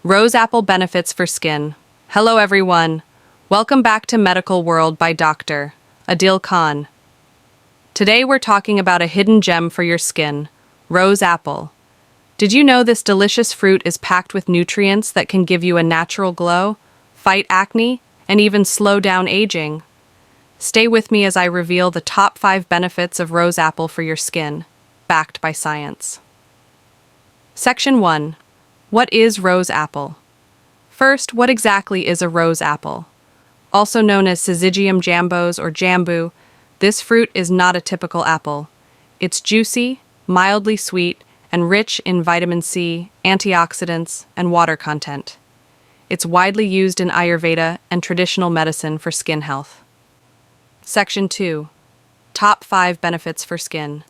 Rose apple benefits for skin. Hello everyone. Welcome back to Medical World by Dr. Adil Khan. Today we're talking about a hidden gem for your skin, rose apple. Did you know this delicious fruit is packed with nutrients that can give you a natural glow, fight acne, and even slow down aging? Stay with me as I reveal the top 5 benefits of rose apple for your skin, backed by science. Section 1. What is rose apple? First, what exactly is a rose apple? Also known as Syzygium jambos or jambu, this fruit is not a typical apple. It's juicy, mildly sweet, and rich in vitamin C, antioxidants, and water content. It's widely used in Ayurveda and traditional medicine for skin health. Section 2. Top 5 benefits for skin.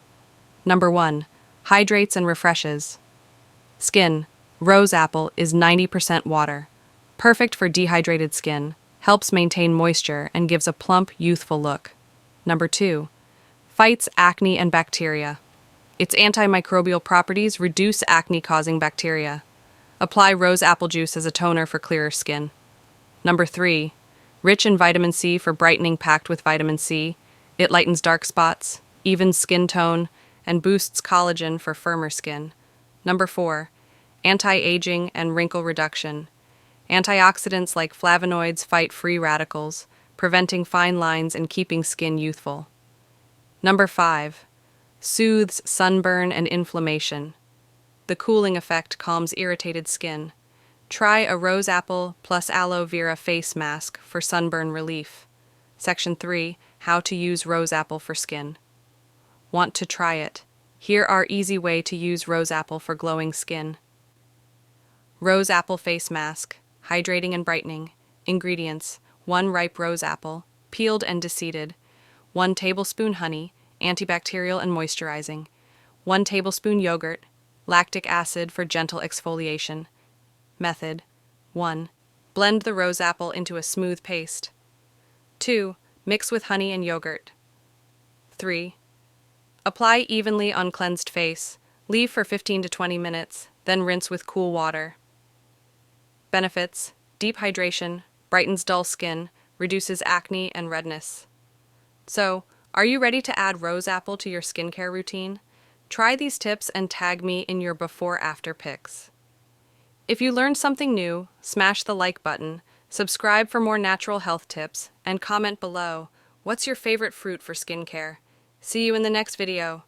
Number 1. Hydrates and refreshes. Skin. Rose apple is 90% water. Perfect for dehydrated skin, helps maintain moisture, and gives a plump, youthful look. Number 2. Fights acne and bacteria. Its antimicrobial properties reduce acne-causing bacteria. Apply rose apple juice as a toner for clearer skin. Number 3. Rich in vitamin C for brightening. Packed with vitamin C, it lightens dark spots, evens skin tone, and boosts collagen for firmer skin. Number 4. Anti-aging and wrinkle reduction. Antioxidants like flavonoids fight free radicals, preventing fine lines and keeping skin youthful. Number 5. Soothes sunburn and inflammation. The cooling effect calms irritated skin. Try a rose apple plus aloe vera face mask for sunburn relief. Section 3. How to use rose apple for skin. Want to try it? Here are easy way to use rose apple for glowing skin. Rose apple face mask, hydrating and brightening. Ingredients: 1 ripe rose apple, peeled and deseeded. 1 tablespoon honey, antibacterial and moisturizing. 1 tablespoon yogurt, lactic acid for gentle exfoliation. Method: 1. Blend the rose apple into a smooth paste. 2. Mix with honey and yogurt. 3. Apply evenly on cleansed face. Leave for 15 to 20 minutes, then rinse with cool water. Benefits: deep hydration, brightens dull skin, reduces acne and redness. So, are you ready to add rose apple to your skincare routine? Try these tips and tag me in your before-after pics. If you learned something new, smash the like button, subscribe for more natural health tips, and comment below, what's your favorite fruit for skincare? See you in the next video.